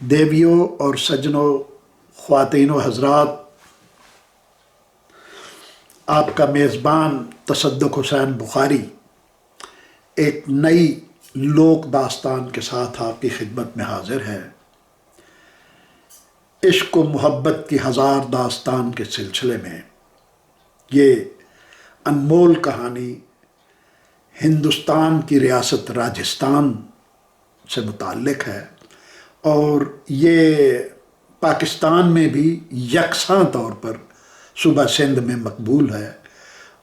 دیویوں اور سجنوں، خواتین و حضرات، آپ کا میزبان تصدق حسین بخاری ایک نئی لوک داستان کے ساتھ آپ کی خدمت میں حاضر ہے۔ عشق و محبت کی ہزار داستان کے سلسلے میں یہ انمول کہانی ہندوستان کی ریاست راجستھان سے متعلق ہے، اور یہ پاکستان میں بھی یکساں طور پر صوبہ سندھ میں مقبول ہے،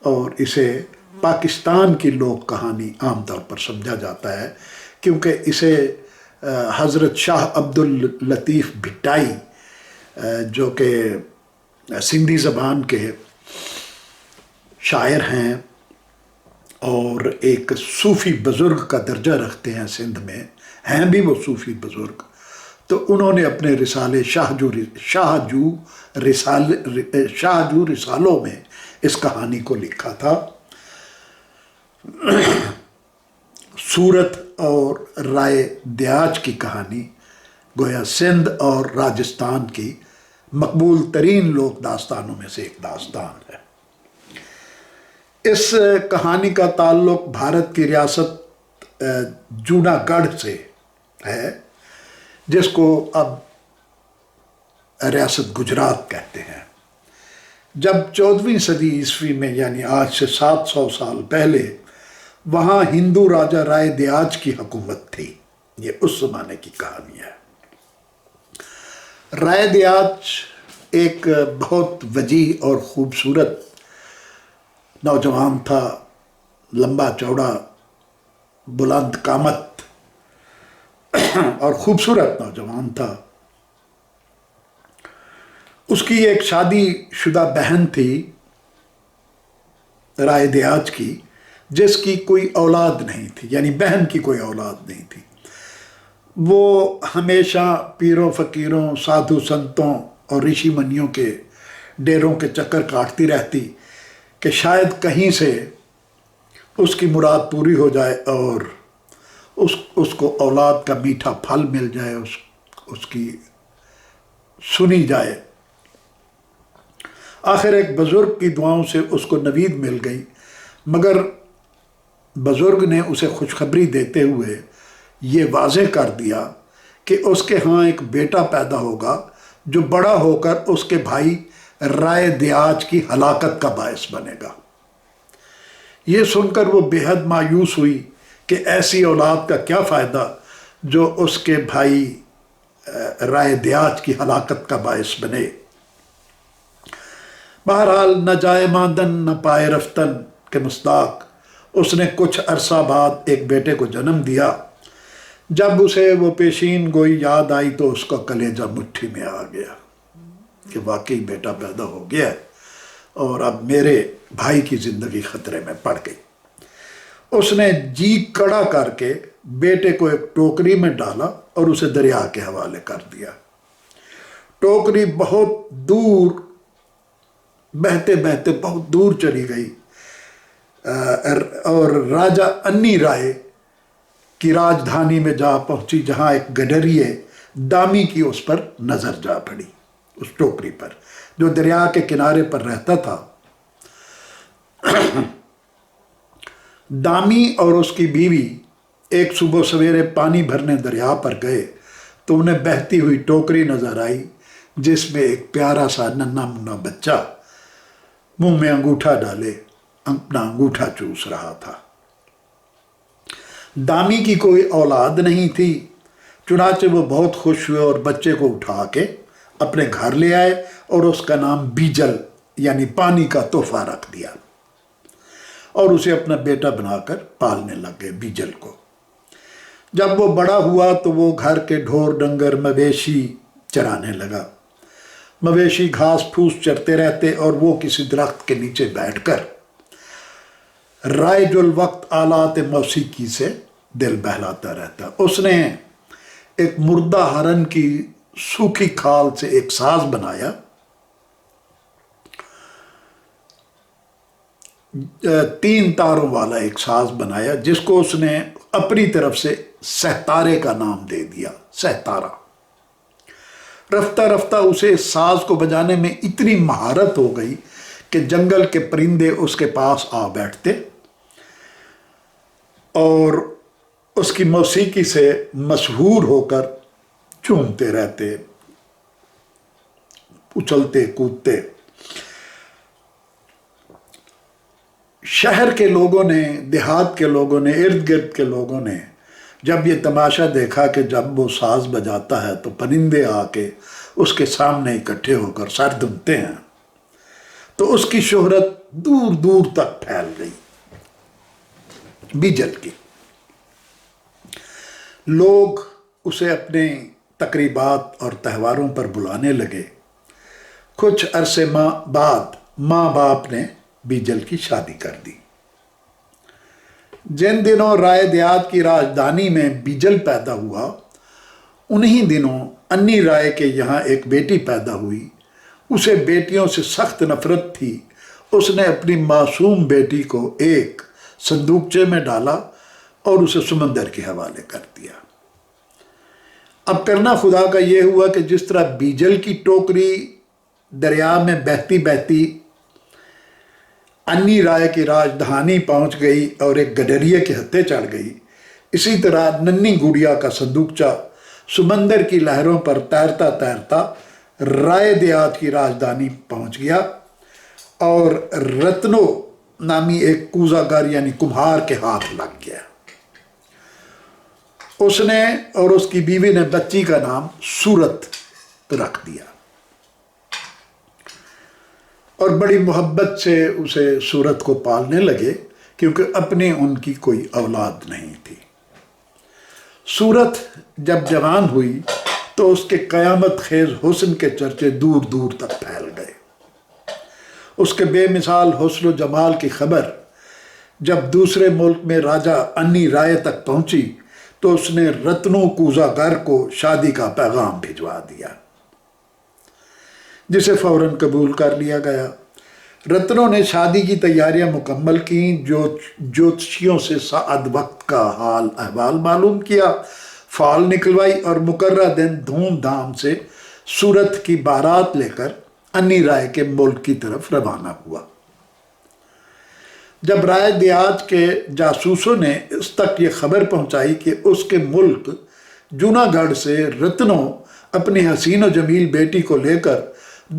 اور اسے پاکستان کی لوک کہانی عام طور پر سمجھا جاتا ہے، کیونکہ اسے حضرت شاہ عبد اللطیف بھٹائی جو کہ سندھی زبان کے شاعر ہیں اور ایک صوفی بزرگ کا درجہ رکھتے ہیں، سندھ میں ہیں بھی وہ صوفی بزرگ، تو انہوں نے اپنے رسالے شاہجو رسالوں میں اس کہانی کو لکھا تھا۔ سورت اور رائے دیاج کی کہانی گویا سندھ اور راجستھان کی مقبول ترین لوک داستانوں میں سے ایک داستان ہے۔ اس کہانی کا تعلق بھارت کی ریاست جوناگڑھ سے ہے، جس کو اب ریاست گجرات کہتے ہیں۔ جب 14ویں صدی عیسوی میں، یعنی آج سے 700 سال پہلے، وہاں ہندو راجہ رائے دیاج کی حکومت تھی۔ یہ اس زمانے کی کہانی ہے۔ رائے دیاج ایک بہت وجیح اور خوبصورت نوجوان تھا، لمبا چوڑا، بلند قامت اور خوبصورت نوجوان تھا۔ اس کی ایک شادی شدہ بہن تھی رائے دیاج کی، جس کی کوئی اولاد نہیں تھی، یعنی بہن کی کوئی اولاد نہیں تھی۔ وہ ہمیشہ پیروں فقیروں، سادھو سنتوں اور رشی منیوں کے ڈیروں کے چکر کاٹتی رہتی کہ شاید کہیں سے اس کی مراد پوری ہو جائے اور اس کو اولاد کا میٹھا پھل مل جائے، اس کی سنی جائے۔ آخر ایک بزرگ کی دعاؤں سے اس کو نوید مل گئی، مگر بزرگ نے اسے خوشخبری دیتے ہوئے یہ واضح کر دیا کہ اس کے ہاں ایک بیٹا پیدا ہوگا جو بڑا ہو کر اس کے بھائی رائے دیاج کی ہلاکت کا باعث بنے گا۔ یہ سن کر وہ بے حد مایوس ہوئی کہ ایسی اولاد کا کیا فائدہ جو اس کے بھائی رائے دیاج کی ہلاکت کا باعث بنے۔ بہرحال نہ جائے ماندن نہ پائے رفتن کے مصداق اس نے کچھ عرصہ بعد ایک بیٹے کو جنم دیا۔ جب اسے وہ پیشین گوئی یاد آئی تو اس کا کلیجہ مٹھی میں آ گیا کہ واقعی بیٹا پیدا ہو گیا ہے اور اب میرے بھائی کی زندگی خطرے میں پڑ گئی۔ اس نے جی کڑا کر کے بیٹے کو ایک ٹوکری میں ڈالا اور اسے دریا کے حوالے کر دیا۔ ٹوکری بہت دور بہتے بہتے بہت دور چلی گئی، اور راجہ انی رائے کی راجدھانی میں جا پہنچی، جہاں ایک گڈریے دامی کی اس پر نظر جا پڑی، اس ٹوکری پر، جو دریا کے کنارے پر رہتا تھا۔ دامی اور اس کی بیوی ایک صبح سویرے پانی بھرنے دریا پر گئے تو انہیں بہتی ہوئی ٹوکری نظر آئی، جس میں ایک پیارا سا ننھا منا بچہ منہ میں انگوٹھا ڈالے اپنا انگوٹھا چوس رہا تھا۔ دامی کی کوئی اولاد نہیں تھی، چنانچہ وہ بہت خوش ہوئے اور بچے کو اٹھا کے اپنے گھر لے آئے اور اس کا نام بیجل یعنی پانی کا تحفہ رکھ دیا، اور اسے اپنا بیٹا بنا کر پالنے لگ گئے بیجل کو۔ جب وہ بڑا ہوا تو وہ گھر کے ڈھور ڈنگر مویشی چرانے لگا۔ مویشی گھاس پھوس چرتے رہتے اور وہ کسی درخت کے نیچے بیٹھ کر رائج الوقت آلات موسیقی سے دل بہلاتا رہتا۔ اس نے ایک مردہ ہرن کی سوکھی کھال سے ایک ساز بنایا، 3 تاروں والا ایک ساز بنایا، جس کو اس نے اپنی طرف سے سہتارے کا نام دے دیا، سہتارا۔ رفتہ رفتہ اسے ساز کو بجانے میں اتنی مہارت ہو گئی کہ جنگل کے پرندے اس کے پاس آ بیٹھتے اور اس کی موسیقی سے مسحور ہو کر جھومتے رہتے، اچھلتے کودتے۔ شہر کے لوگوں نے، دیہات کے لوگوں نے، ارد گرد کے لوگوں نے جب یہ تماشا دیکھا کہ جب وہ ساز بجاتا ہے تو پرندے آ کے اس کے سامنے اکٹھے ہو کر سر دھنتے ہیں، تو اس کی شہرت دور دور تک پھیل گئی بیجل کی۔ لوگ اسے اپنے تقریبات اور تہواروں پر بلانے لگے۔ کچھ عرصے بعد ماں باپ نے بیجل کی شادی کر دی۔ جن دنوں رائے دیہات کی راجدھانی میں بیجل پیدا ہوا، انہی دنوں انی رائے کے یہاں ایک بیٹی پیدا ہوئی۔ اسے بیٹیوں سے سخت نفرت تھی۔ اس نے اپنی معصوم بیٹی کو ایک صندوقچے میں ڈالا اور اسے سمندر کے حوالے کر دیا۔ اب کرنا خدا کا یہ ہوا کہ جس طرح بیجل کی ٹوکری دریا میں بہتی بہتی انی رائے کی راجدھانی پہنچ گئی اور ایک گڈریے کے ہتھے چڑھ گئی، اسی طرح ننھی گڑیا کا صندوقچہ سمندر کی لہروں پر تیرتا تیرتا رائے دیہات کی راجدھانی پہنچ گیا اور رتنو نامی ایک کوزہ گر یعنی کمہار کے ہاتھ لگ گیا۔ اس نے اور اس کی بیوی نے بچی کا نام سورت رکھ دیا اور بڑی محبت سے اسے سورت کو پالنے لگے، کیونکہ اپنے ان کی کوئی اولاد نہیں تھی۔ سورت جب جوان ہوئی تو اس کے قیامت خیز حسن کے چرچے دور دور تک پھیل گئے۔ اس کے بے مثال حسن و جمال کی خبر جب دوسرے ملک میں راجہ انی رائے تک پہنچی تو اس نے رتنو کوزہ گر کو شادی کا پیغام بھجوا دیا، جسے فوراً قبول کر لیا گیا۔ رتنو نے شادی کی تیاریاں مکمل کیں، جوتشیوں سے سعد وقت کا حال احوال معلوم کیا، فال نکلوائی اور مقررہ دن دھوم دھام سے سورت کی بارات لے کر انی رائے کے ملک کی طرف روانہ ہوا۔ جب رائے دیہات کے جاسوسوں نے اس تک یہ خبر پہنچائی کہ اس کے ملک جوناگڑھ سے رتنو اپنی حسین و جمیل بیٹی کو لے کر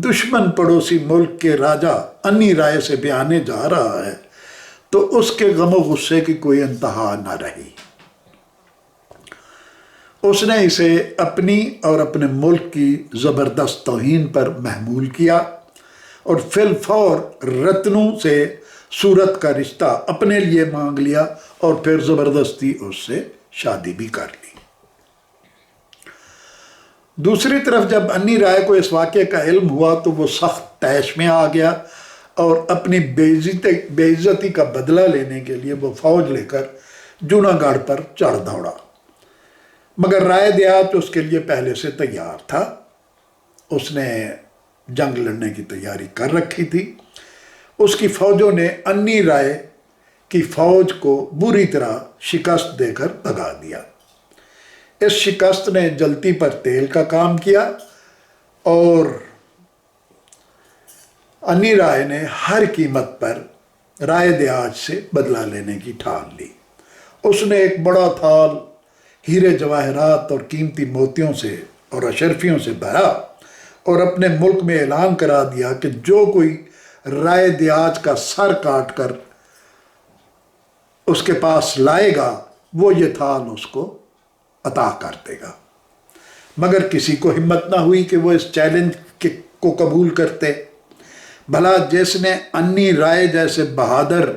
دشمن پڑوسی ملک کے راجہ انی رائے سے بیانے جا رہا ہے، تو اس کے غم و غصے کی کوئی انتہا نہ رہی۔ اس نے اسے اپنی اور اپنے ملک کی زبردست توہین پر محمول کیا اور فی الفور رتنو سے سورت کا رشتہ اپنے لیے مانگ لیا اور پھر زبردستی اس سے شادی بھی کر لی۔ دوسری طرف جب انی رائے کو اس واقعے کا علم ہوا تو وہ سخت طیش میں آ گیا اور اپنی بے عزتی کا بدلہ لینے کے لیے وہ فوج لے کر جوناگڑھ پر چڑھ دوڑا، مگر رائے دیہات اس کے لیے پہلے سے تیار تھا۔ اس نے جنگ لڑنے کی تیاری کر رکھی تھی۔ اس کی فوجوں نے انی رائے کی فوج کو بری طرح شکست دے کر بھگا دیا۔ اس شکست نے جلتی پر تیل کا کام کیا اور انی رائے نے ہر قیمت پر رائے دیہات سے بدلہ لینے کی ٹھان لی۔ اس نے ایک بڑا تھال ہیرے جواہرات اور قیمتی موتیوں سے اور اشرفیوں سے بھرا اور اپنے ملک میں اعلان کرا دیا کہ جو کوئی رائے دیہات کا سر کاٹ کر اس کے پاس لائے گا وہ یہ تھال اس کو عطا کر دے گا۔ مگر کسی کو ہمت نہ ہوئی کہ وہ اس چیلنج کو قبول کرتے۔ بھلا جس نے انی رائے جیسے بہادر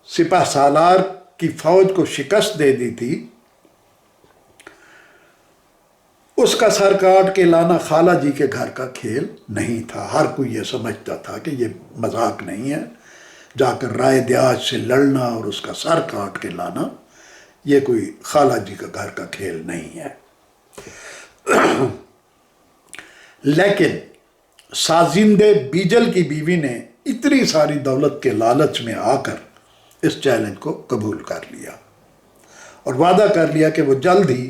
سپہ سالار کی فوج کو شکست دے دی تھی، اس کا سر کاٹ کے لانا خالہ جی کے گھر کا کھیل نہیں تھا۔ ہر کوئی یہ سمجھتا تھا کہ یہ مذاق نہیں ہے، جا کر رائے دیہات سے لڑنا اور اس کا سر کاٹ کے لانا یہ کوئی خالہ جی کا گھر کا کھیل نہیں ہے۔ لیکن سازندے بیجل کی بیوی نے اتنی ساری دولت کے لالچ میں آ کر اس چیلنج کو قبول کر لیا اور وعدہ کر لیا کہ وہ جلد ہی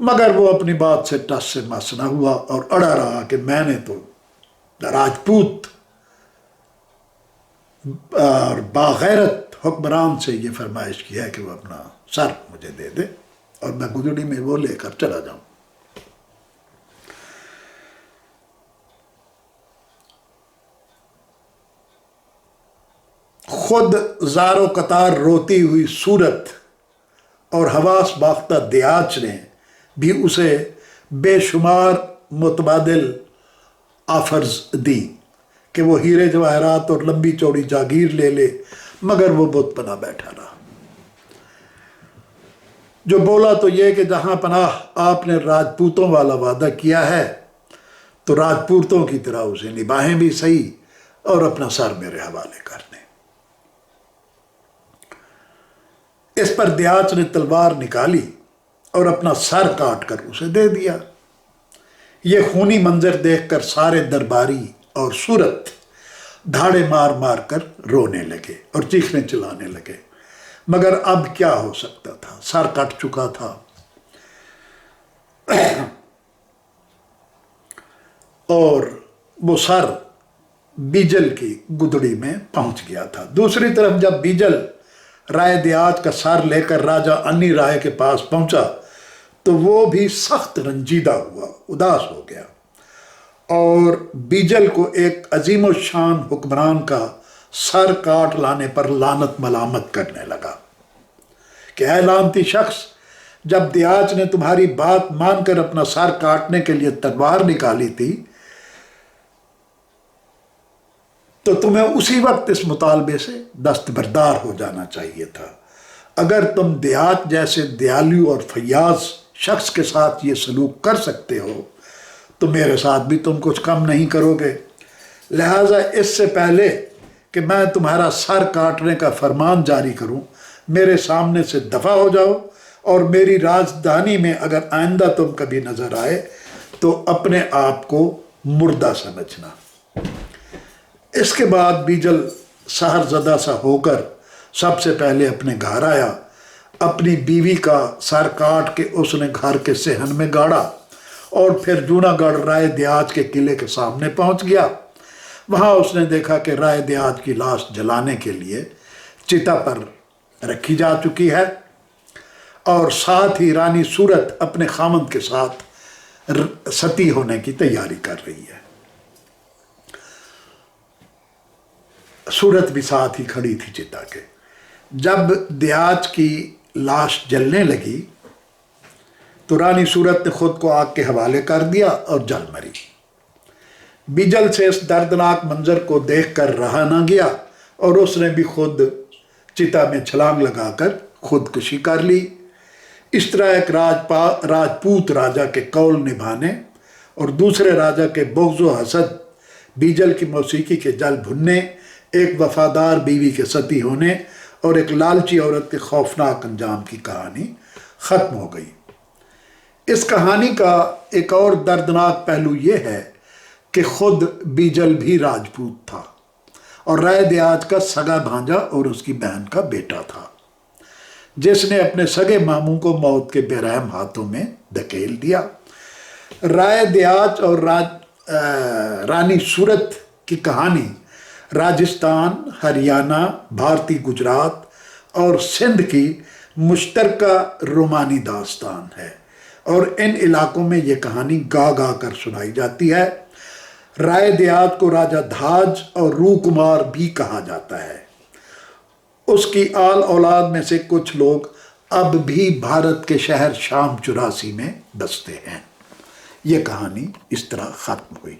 مگر وہ اپنی بات سے ٹس سے مس نہ ہوا اور اڑا رہا کہ میں نے تو راجپوت اور باغیرت حکمران سے یہ فرمائش کی ہے کہ وہ اپنا سر مجھے دے دے اور میں گدڑی میں وہ لے کر چلا جاؤں۔ خود زار و قطار روتی ہوئی صورت اور حواس باختہ دیاچ نے بھی اسے بے شمار متبادل آفرز دی کہ وہ ہیرے جواہرات اور لمبی چوڑی جاگیر لے لے، مگر وہ بت پناہ بیٹھا رہا۔ جو بولا تو یہ کہ جہاں پناہ آپ نے راجپوتوں والا وعدہ کیا ہے تو راجپوتوں کی طرح اسے نباہیں بھی صحیح اور اپنا سر میرے حوالے کر دیں۔ اس پر دیاچ نے تلوار نکالی اور اپنا سر کاٹ کر اسے دے دیا۔ یہ خونی منظر دیکھ کر سارے درباری اور صورت دھاڑے مار مار کر رونے لگے اور چیخنے چلانے لگے، مگر اب کیا ہو سکتا تھا، سر کٹ چکا تھا۔ اور وہ سر بیجل کی گدڑی میں پہنچ گیا تھا۔ دوسری طرف جب بیجل رائے دیاچ کا سر لے کر راجہ انی رائے کے پاس پہنچا تو وہ بھی سخت رنجیدہ ہوا، اداس ہو گیا اور بیجل کو ایک عظیم الشان حکمران کا سر کاٹ لانے پر لعنت ملامت کرنے لگا کہ اے لعنتی شخص، جب دیاچ نے تمہاری بات مان کر اپنا سر کاٹنے کے لیے تلوار نکالی تھی تو تمہیں اسی وقت اس مطالبے سے دستبردار ہو جانا چاہیے تھا۔ اگر تم دیاچ جیسے دیالو اور فیاض شخص کے ساتھ یہ سلوک کر سکتے ہو تو میرے ساتھ بھی تم کچھ کم نہیں کرو گے، لہٰذا اس سے پہلے کہ میں تمہارا سر کاٹنے کا فرمان جاری کروں، میرے سامنے سے دفع ہو جاؤ اور میری راجدھانی میں اگر آئندہ تم کبھی نظر آئے تو اپنے آپ کو مردہ سمجھنا۔ اس کے بعد بیجل سحر زدہ سا ہو کر سب سے پہلے اپنے گھر آیا، اپنی بیوی کا سر کاٹ کے اس نے گھر کے صحن میں گاڑا اور پھر جوناگڑھ رائے دیاچ کے قلعے کے سامنے پہنچ گیا۔ وہاں اس نے دیکھا کہ رائے دیاچ کی لاش جلانے کے لیے چتا پر رکھی جا چکی ہے اور ساتھ ہی رانی صورت اپنے خامند کے ساتھ ستی ہونے کی تیاری کر رہی ہے۔ صورت بھی ساتھ ہی کھڑی تھی چتا کے۔ جب دیاچ کی لاش جلنے لگی تو رانی صورت نے خود کو آگ کے حوالے کر دیا اور جل مری۔ بیجل سے اس دردناک منظر کو دیکھ کر رہا نہ گیا اور اس نے بھی خود چتا میں چھلانگ لگا کر خودکشی کر لی۔ اس طرح ایک راجپوت راجہ کے قول نبھانے اور دوسرے راجہ کے بغض و حسد، بیجل کی موسیقی کے جل بھننے، ایک وفادار بیوی کے ستی ہونے اور ایک لالچی عورت کے خوفناک انجام کی کہانی ختم ہو گئی۔ اس کہانی کا ایک اور دردناک پہلو یہ ہے کہ خود بیجل بھی راجپوت تھا اور رائے دیاچ کا سگا بھانجا اور اس کی بہن کا بیٹا تھا، جس نے اپنے سگے ماموں کو موت کے بے رحم ہاتھوں میں دھکیل دیا۔ رائے دیاچ اور رانی صورت کی کہانی راجستان، ہریانہ، بھارتی گجرات اور سندھ کی مشترکہ رومانی داستان ہے اور ان علاقوں میں یہ کہانی گا گا کر سنائی جاتی ہے۔ رائے دیاچ کو راجہ دھاج اور روح کمار بھی کہا جاتا ہے۔ اس کی آل اولاد میں سے کچھ لوگ اب بھی بھارت کے شہر شام 84 میں بستے ہیں۔ یہ کہانی اس طرح ختم ہوئی۔